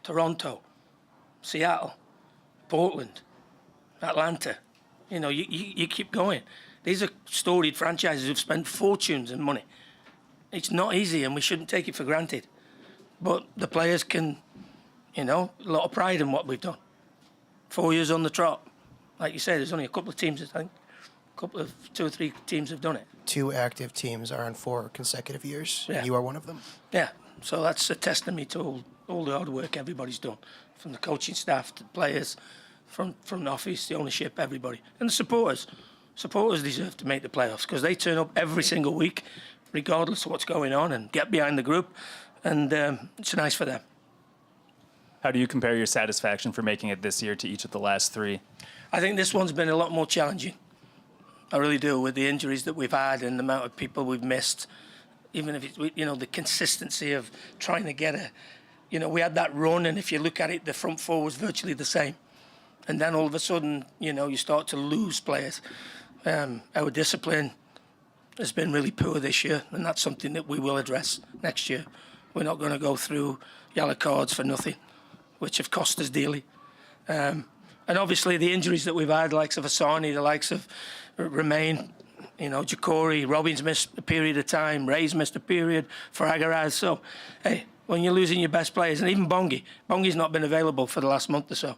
Toronto, Seattle, Portland, Atlanta. You know, you keep going. These are storied franchises who've spent fortunes and money. It's not easy, and we shouldn't take it for granted. But the players can, you know, a lot of pride in what we've done. 4 years on the trot. Like you said, there's only a couple of teams, I think, two or three teams have done it. 2 active teams are in 4 consecutive years. Yeah. And you are one of them. Yeah, so that's a testimony to all the hard work everybody's done, from the coaching staff to the players, from the office, the ownership, everybody. And the supporters. Supporters deserve to make the playoffs because they turn up every single week, regardless of what's going on, and get behind the group, and it's nice for them. How do you compare your satisfaction for making it this year to each of the last 3? I think this one's been a lot more challenging. I really do, with the injuries that we've had and the amount of people we've missed. Even if it's, you know, the consistency of trying to get a, you know, we had that run, and if you look at it, the front four was virtually the same. And then all of a sudden, you know, you start to lose players. Our discipline has been really poor this year, and that's something that we will address next year. We're not going to go through yellow cards for nothing, which have cost us dearly. And obviously the injuries that we've had, the likes of Asani, the likes of Remain, you know, Jacori, Robin's missed a period of time, Ray's missed a period, Faragaraz. So, hey, when you're losing your best players, and even Bongi's not been available for the last month or so,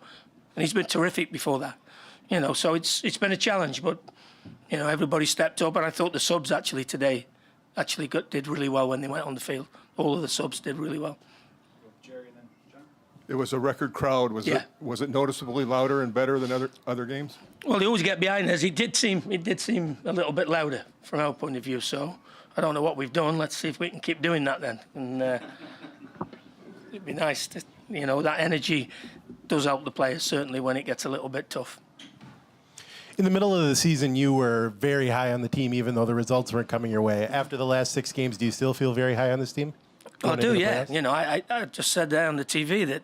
and he's been terrific before that. You know, so it's been a challenge, but, you know, everybody stepped up, and I thought the subs actually today did really well when they went on the field. All of the subs did really well. It was a record crowd. Was it noticeably louder and better than other games? Well, they always get behind us. It did seem a little bit louder from our point of view. So I don't know what we've done. Let's see if we can keep doing that then. And it'd be nice to, you know, that energy does help the players certainly when it gets a little bit tough. In the middle of the season, you were very high on the team, even though the results weren't coming your way. After the last 6 games, do you still feel very high on this team? I do, yeah. You know, I just said there on the TV that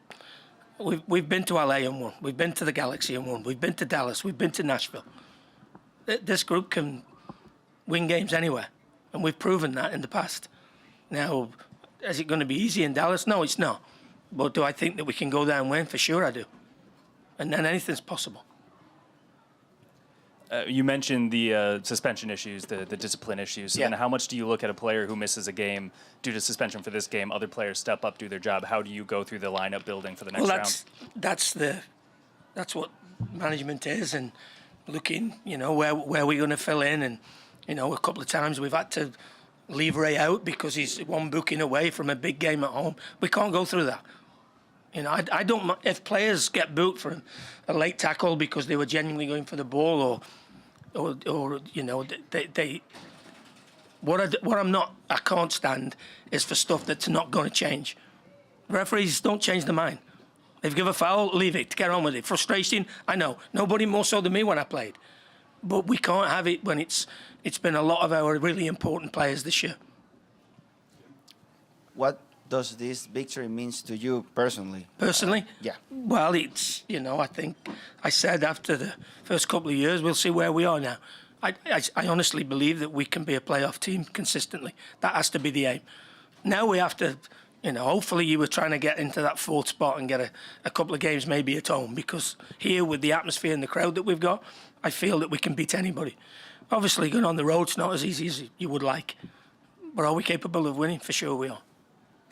we've been to LA and won. We've been to the Galaxy and won. We've been to Dallas. We've been to Nashville. This group can win games anywhere, and we've proven that in the past. Now, is it going to be easy in Dallas? No, it's not. But do I think that we can go there and win? For sure I do. And then anything's possible. You mentioned the suspension issues, the discipline issues. Yeah. And how much do you look at a player who misses a game due to suspension for this game? Other players step up, do their job. How do you go through the lineup building for the next round? That's what management is, and looking, you know, where we're going to fill in. And, you know, a couple of times we've had to leave Ray out because he's one booking away from a big game at home. We can't go through that. You know, I don't. If players get booked for a late tackle because they were genuinely going for the ball, or you know, I can't stand is for stuff that's not going to change. Referees don't change their mind. If you give a foul, leave it. Get on with it. Frustration, I know. Nobody more so than me when I played. But we can't have it when it's been a lot of our really important players this year. What does this victory means to you personally? Personally? Yeah. Well, it's, you know, I think I said after the first couple of years, we'll see where we are now. I honestly believe that we can be a playoff team consistently. That has to be the aim. Now we have to, you know, hopefully you were trying to get into that 4th spot and get a couple of games maybe at home, because here with the atmosphere and the crowd that we've got, I feel that we can beat anybody. Obviously, going on the road's not as easy as you would like. But are we capable of winning? For sure we are.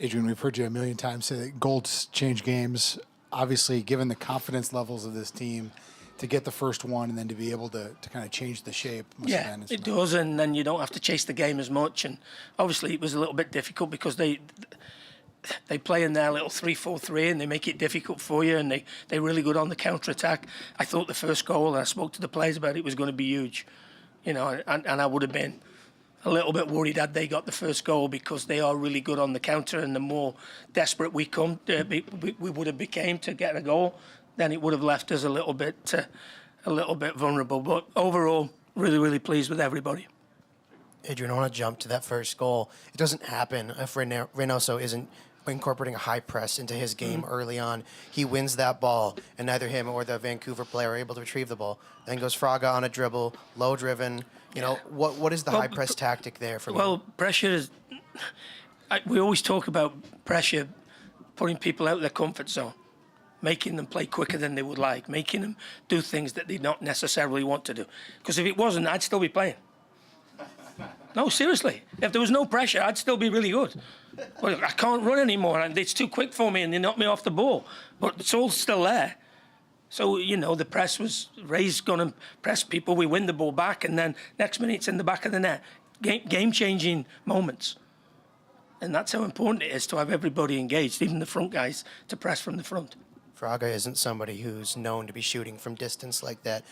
Adrian, we've heard you a million times say that goals change games. Obviously, given the confidence levels of this team, to get the first one and then to be able to kind of change the shape. Yeah, it does, and then you don't have to chase the game as much. And obviously it was a little bit difficult because they play in their little 3-4-3 and they make it difficult for you, and they're really good on the counter-attack. I thought the first goal, and I spoke to the players about it, was going to be huge. You know, and I would have been a little bit worried had they got the first goal, because they are really good on the counter, and the more desperate we would have became to get a goal, then it would have left us a little bit vulnerable. But overall, really, really pleased with everybody. Adrian, I want to jump to that first goal. It doesn't happen if Reynoso isn't incorporating a high press into his game early on. He wins that ball, and neither him or the Vancouver player are able to retrieve the ball. Then goes Fraga on a dribble, low driven. You know, what is the high press tactic there for me? Well, pressure is. We always talk about pressure, putting people out of their comfort zone. making them play quicker than they would like, making them do things that they don't necessarily want to do. Because if it wasn't, I'd still be playing. No, seriously. If there was no pressure, I'd still be really good. Well, I can't run anymore, and it's too quick for me, and they knock me off the ball. But it's all still there. So, the press was, Ray's going to press people, we win the ball back, and then next minute it's in the back of the net. Game-changing moments. And that's how important it is to have everybody engaged, even the front guys, to press from the front. Fraga isn't somebody who's known to be shooting from distance like that.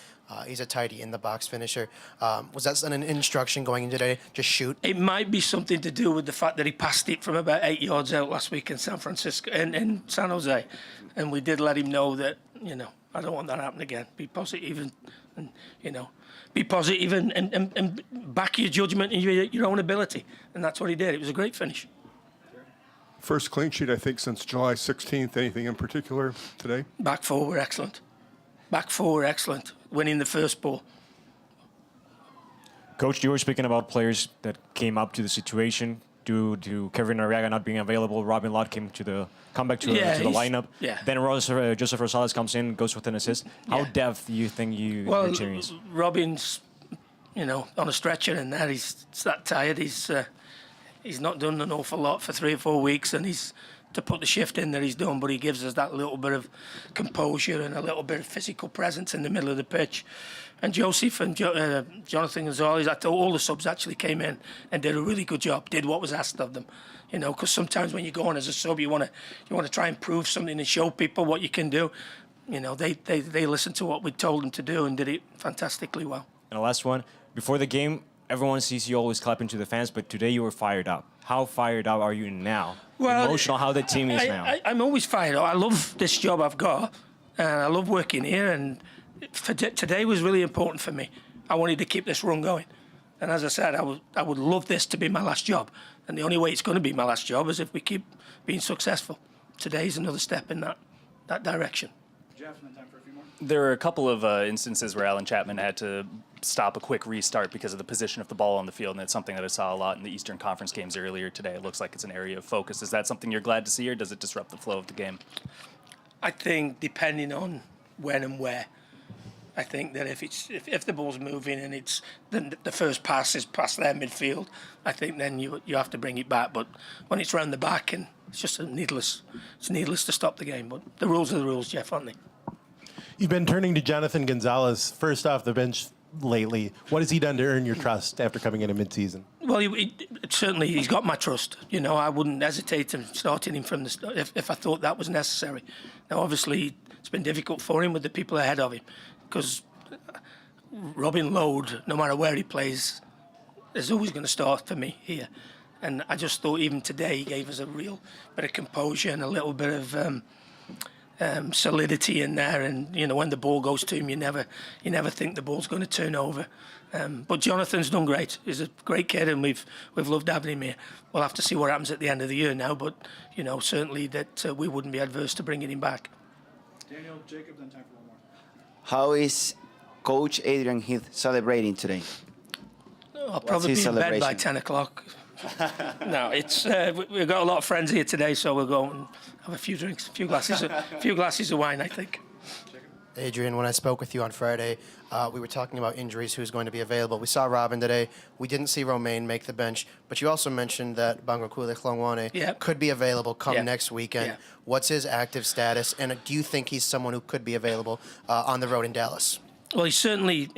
He's a tidy in-the-box finisher. Was that an instruction going in today? Just shoot? It might be something to do with the fact that he passed it from about 8 yards out last week in San Francisco, in San Jose. And we did let him know that, I don't want that to happen again. Be positive and be positive and back your judgment and your own ability. And that's what he did. It was a great finish. First clean sheet, I think, since July 16th. Anything in particular today? Back four were excellent. Back four were excellent. Winning the first ball. Coach, you were speaking about players that came up to the situation due to Kevin Arriaga not being available. Robin Lott came back to the lineup. Yeah. Then Joseph Rosales comes in, goes with an assist. How depth do you think you experience? Robin's, on a stretcher and that he's that tired. He's not done an awful lot for 3 or 4 weeks, and he's to put the shift in that he's done, but he gives us that little bit of composure and a little bit of physical presence in the middle of the pitch. And Joseph and Jonathan Gonzalez, all the subs actually came in and did a really good job, did what was asked of them. Because sometimes when you go on as a sub, you want to try and prove something and show people what you can do. They listened to what we told them to do and did it fantastically well. And the last one, before the game, everyone sees you always clapping to the fans, but today you were fired up. How fired up are you now? Well, emotional, how the team is now? I'm always fired up. I love this job I've got, and I love working here, and today was really important for me. I wanted to keep this run going. And as I said, I would love this to be my last job. And the only way it's going to be my last job is if we keep being successful. Today's another step in that direction. Jeff, and then time for a few more. There were a couple of instances where Alan Chapman had to stop a quick restart because of the position of the ball on the field, and it's something that I saw a lot in the Eastern Conference games earlier today. It looks like it's an area of focus. Is that something you're glad to see, or does it disrupt the flow of the game? I think depending on when and where. I think that if the ball's moving and it's the first pass is past their midfield, I think then you have to bring it back. But when it's round the back, and it's just needless to stop the game. But the rules are the rules, Jeff, aren't they? You've been turning to Jonathan Gonzalez first off the bench lately. What has he done to earn your trust after coming in mid-season? Well, certainly he's got my trust. I wouldn't hesitate in starting him from the start if I thought that was necessary. Now, obviously, it's been difficult for him with the people ahead of him because Robin Lode, no matter where he plays, is always going to start for me here. And I just thought even today he gave us a real bit of composure and a little bit of solidity in there, and when the ball goes to him, you never think the ball's going to turn over. But Jonathan's done great. He's a great kid, and we've loved having him here. We'll have to see what happens at the end of the year now, but certainly that we wouldn't be adverse to bringing him back. Daniel, Jacob, then time for one more. How is Coach Adrian Heath celebrating today? I'll probably be in bed by 10 o'clock. No, it's we've got a lot of friends here today, so we'll go and have a few drinks, a few glasses of wine, I think. Adrian, when I spoke with you on Friday, we were talking about injuries, who's going to be available. We saw Robin today. We didn't see Romain make the bench, but you also mentioned that Bangakule Hlongwane could be available come next weekend. Yeah. What's his active status, and do you think he's someone who could be available on the road in Dallas? Well, he's certainly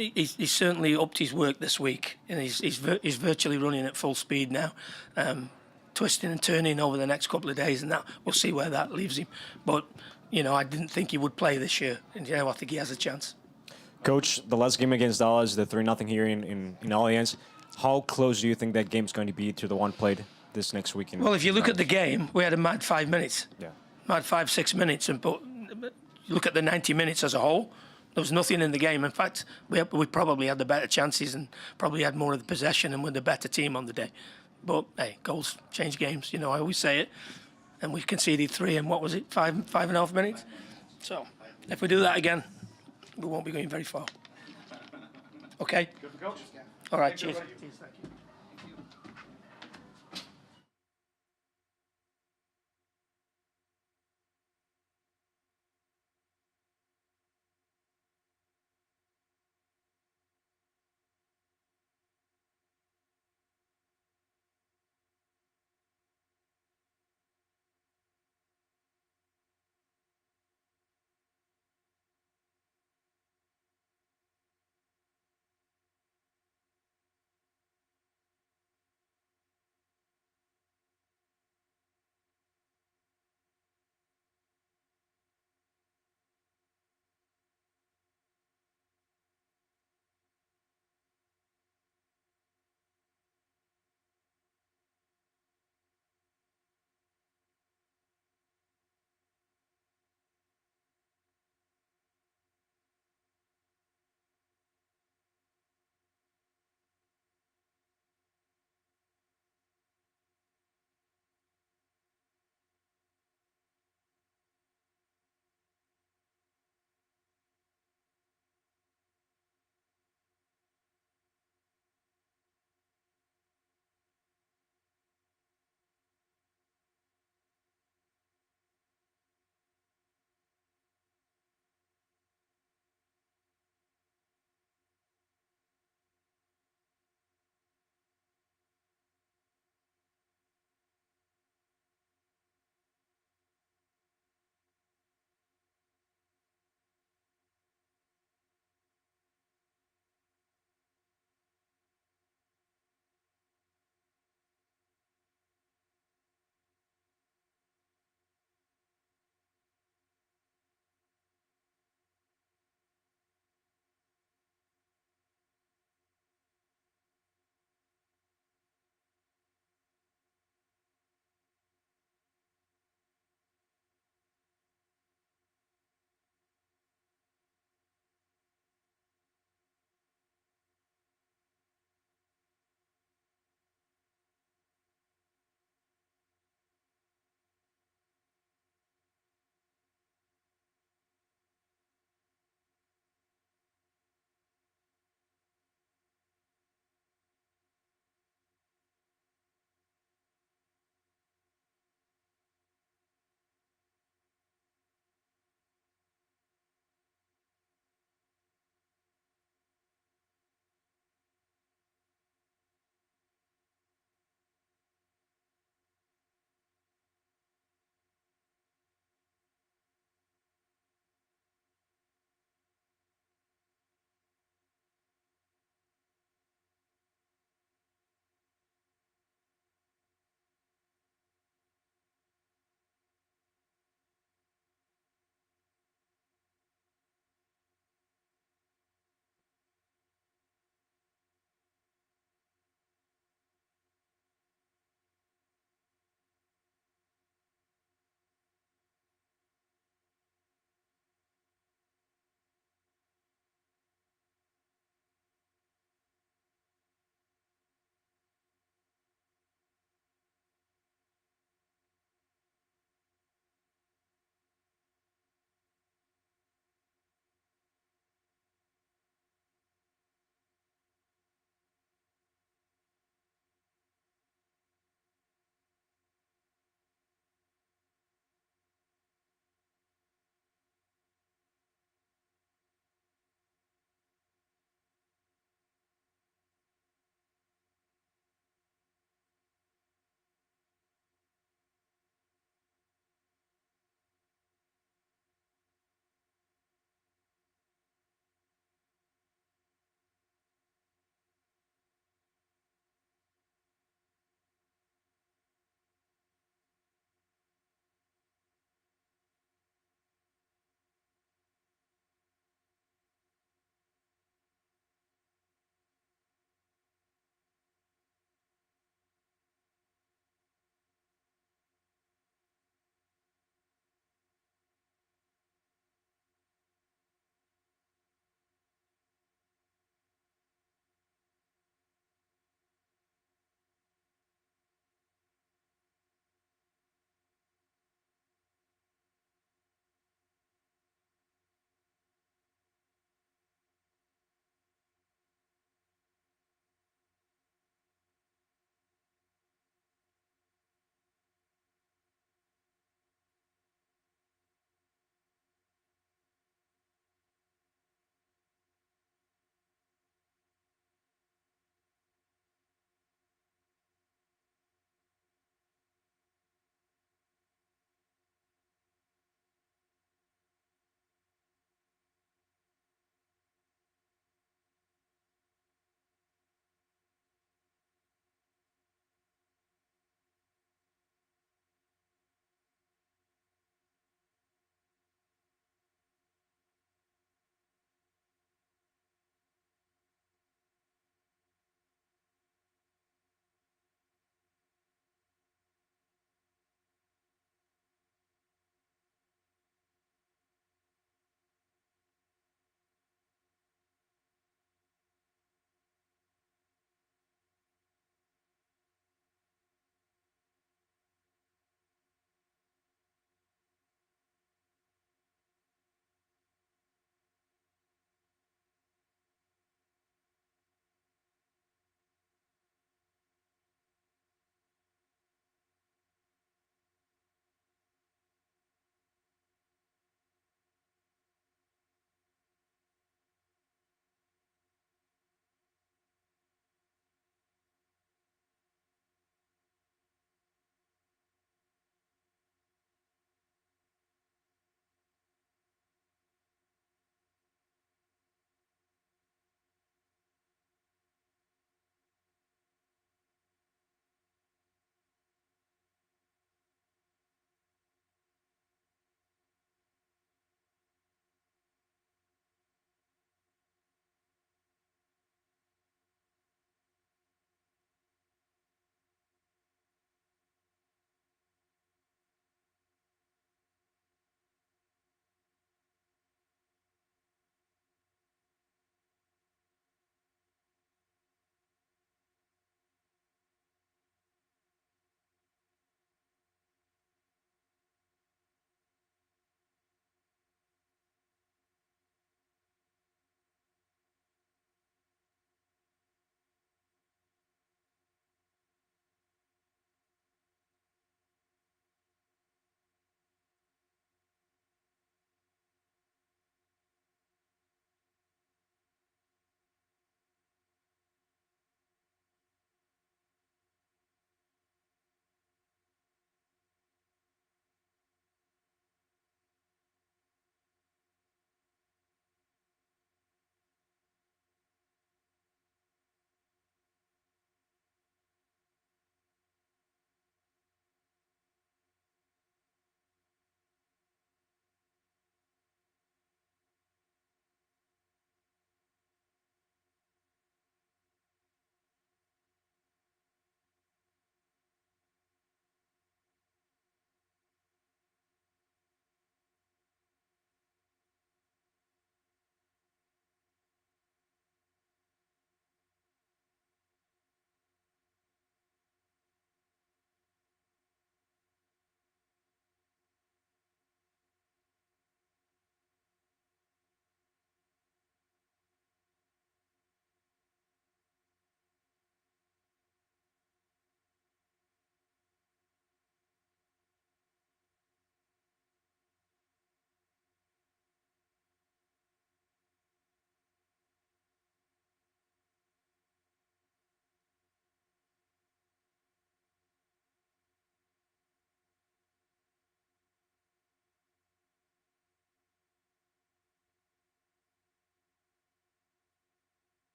upped his work this week, and he's virtually running at full speed now, twisting and turning over the next couple of days, and that we'll see where that leaves him. But I didn't think he would play this year, and I think he has a chance. Coach, the last game against Dallas, the 3-0 here in Allianz, how close do you think that game's going to be to the one played this next week? Well, if you look at the game, we had a mad 5 minutes. Yeah. Mad 5-6 minutes, but you look at the 90 minutes as a whole, there was nothing in the game. In fact, we probably had the better chances and probably had more of the possession and were the better team on the day. But, hey, goals change games. I always say it. And we conceded 3 in, 5.5 minutes? So, if we do that again, we won't be going very far. Okay? Good for coach. All right, cheers. Thank you.